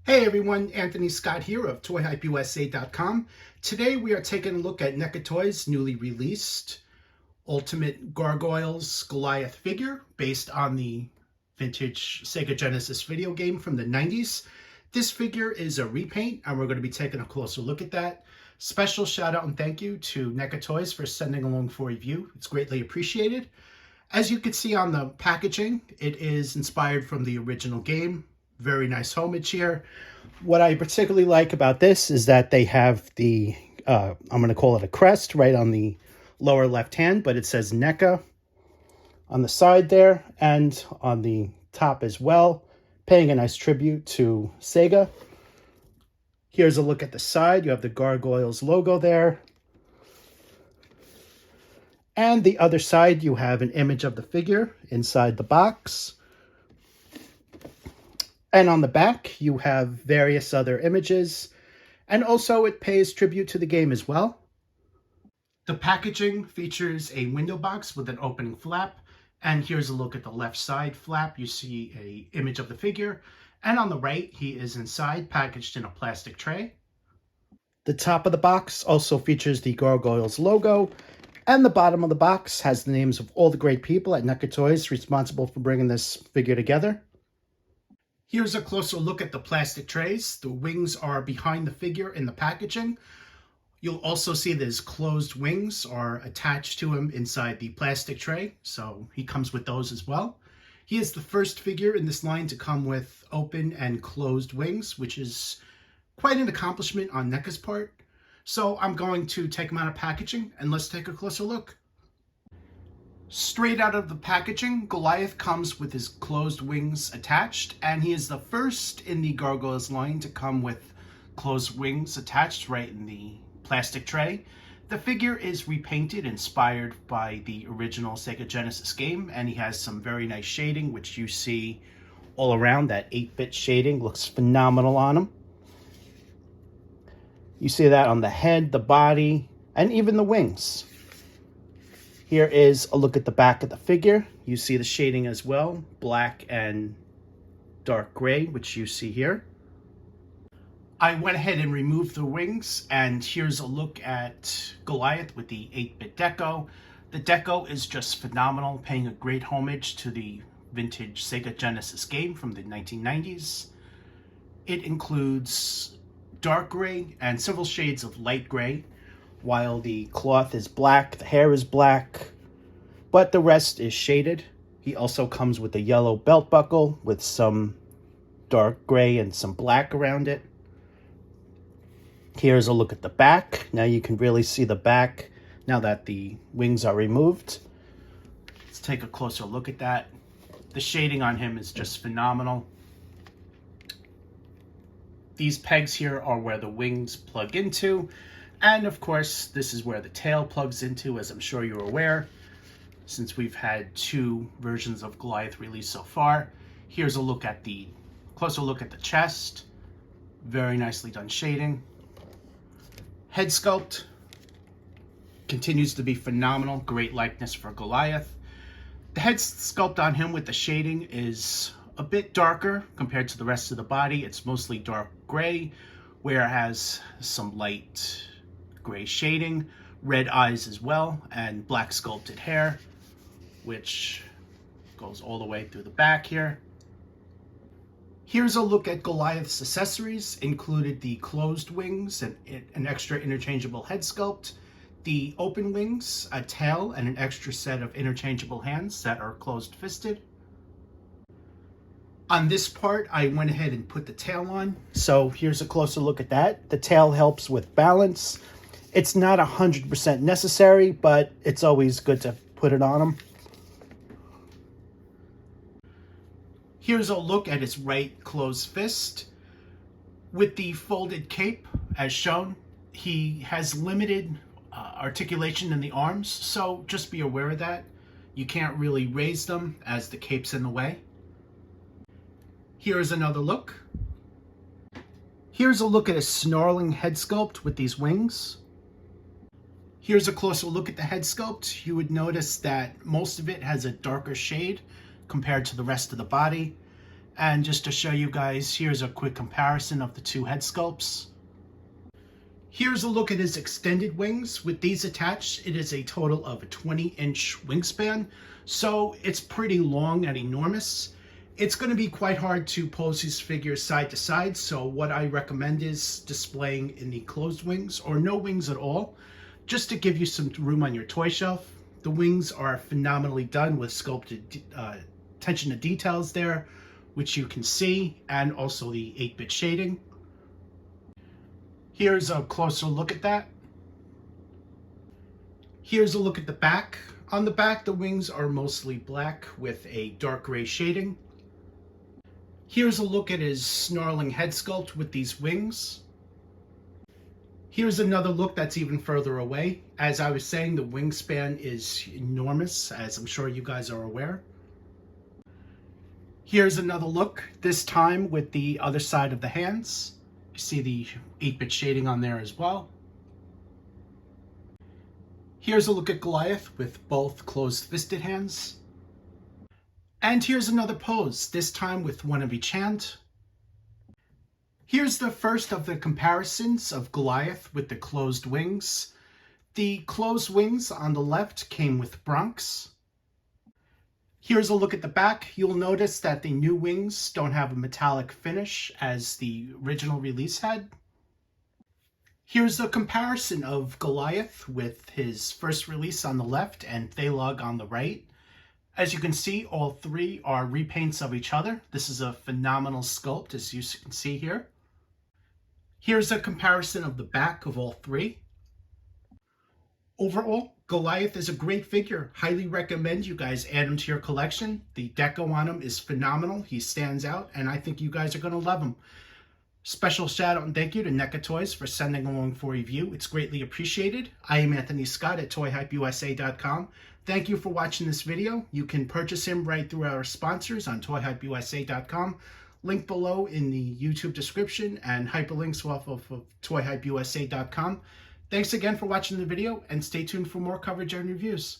Hey everyone, Anthony Scott here of ToyHypeUSA.com. Today we are taking a look at NECA Toys' newly released Ultimate Gargoyles Goliath figure based on the vintage SEGA Genesis video game from the 90s. This figure is a repaint and we're going to be taking a closer look at that. Special shout out and thank you to NECA Toys for sending along for review. It's greatly appreciated. As you can see on the packaging, it is inspired from the original game. Very nice homage here. What I particularly like about this is that they have the, I'm going to call it a crest right on the lower left hand, but it says NECA on the side there and on the top as well, paying a nice tribute to SEGA. Here's a look at the side. You have the Gargoyles logo there. And the other side, you have an image of the figure inside the box. And on the back, you have various other images. And also it pays tribute to the game as well. The packaging features a window box with an opening flap. And here's a look at the left side flap. You see an image of the figure. And on the right, he is inside, packaged in a plastic tray. The top of the box also features the Gargoyles logo. And the bottom of the box has the names of all the great people at NECA Toys responsible for bringing this figure together. Here's a closer look at the plastic trays. The wings are behind the figure in the packaging. You'll also see that his closed wings are attached to him inside the plastic tray, so he comes with those as well. He is the first figure in this line to come with open and closed wings, which is quite an accomplishment on NECA's part. So I'm going to take him out of packaging and let's take a closer look. Straight out of the packaging, Goliath comes with his closed wings attached, and he is the first in the Gargoyles line to come with closed wings attached right in the plastic tray. The figure is repainted, inspired by the original SEGA Genesis game, and he has some very nice shading, which you see all around. That 8-bit shading looks phenomenal on him. You see that on the head, the body, and even the wings. Here is a look at the back of the figure. You see the shading as well, black and dark gray, which you see here. I went ahead and removed the wings, and here's a look at Goliath with the 8-bit Deco. The Deco is just phenomenal, paying a great homage to the vintage SEGA Genesis game from the 1990s. It includes dark gray and several shades of light gray, while the cloth is black, the hair is black, but the rest is shaded. He also comes with a yellow belt buckle with some dark gray and some black around it. Here's a look at the back. Now you can really see the back now that the wings are removed. Let's take a closer look at that. The shading on him is just phenomenal. These pegs here are where the wings plug into. And of course, this is where the tail plugs into, as I'm sure you're aware, since we've had 2 versions of Goliath released so far. Here's a look at the closer look at the chest. Very nicely done shading. Head sculpt continues to be phenomenal. Great likeness for Goliath. The head sculpt on him with the shading is a bit darker compared to the rest of the body. It's mostly dark gray, where it has some light gray shading, red eyes as well, and black sculpted hair, which goes all the way through the back here. Here's a look at Goliath's accessories. Included the closed wings and an extra interchangeable head sculpt, the open wings, a tail, and an extra set of interchangeable hands that are closed-fisted. On this part, I went ahead and put the tail on. So here's a closer look at that. The tail helps with balance. It's not 100% necessary, but it's always good to put it on him. Here's a look at his right closed fist. With the folded cape, as shown, he has limited articulation in the arms, so just be aware of that. You can't really raise them as the cape's in the way. Here's another look. Here's a look at a snarling head sculpt with these wings. Here's a closer look at the head sculpt. You would notice that most of it has a darker shade compared to the rest of the body. And just to show you guys, here's a quick comparison of the two head sculpts. Here's a look at his extended wings. With these attached, it is a total of a 20-inch wingspan, so it's pretty long and enormous. It's going to be quite hard to pose these figures side to side, so what I recommend is displaying in the closed wings or no wings at all, just to give you some room on your toy shelf. The wings are phenomenally done with sculpted attention to details there, which you can see, and also the 8-bit shading. Here's a closer look at that. Here's a look at the back. On the back, the wings are mostly black with a dark gray shading. Here's a look at his snarling head sculpt with these wings. Here's another look that's even further away. As I was saying, the wingspan is enormous, as I'm sure you guys are aware. Here's another look, this time with the other side of the hands. You see the 8-bit shading on there as well. Here's a look at Goliath with both closed-fisted hands. And here's another pose, this time with one of each hand. Here's the first of the comparisons of Goliath with the closed wings. The closed wings on the left came with Bronx. Here's a look at the back. You'll notice that the new wings don't have a metallic finish as the original release had. Here's a comparison of Goliath with his first release on the left and Thalog on the right. As you can see, all three are repaints of each other. This is a phenomenal sculpt, as you can see here. Here's a comparison of the back of all three. Overall, Goliath is a great figure. Highly recommend you guys add him to your collection. The deco on him is phenomenal. He stands out, and I think you guys are going to love him. Special shout out and thank you to NECA Toys for sending along for review. It's greatly appreciated. I am Anthony Scott at ToyHypeUSA.com. Thank you for watching this video. You can purchase him right through our sponsors on ToyHypeUSA.com. Link below in the YouTube description and hyperlinks off of ToyHypeUSA.com. Thanks again for watching the video, and stay tuned for more coverage and reviews.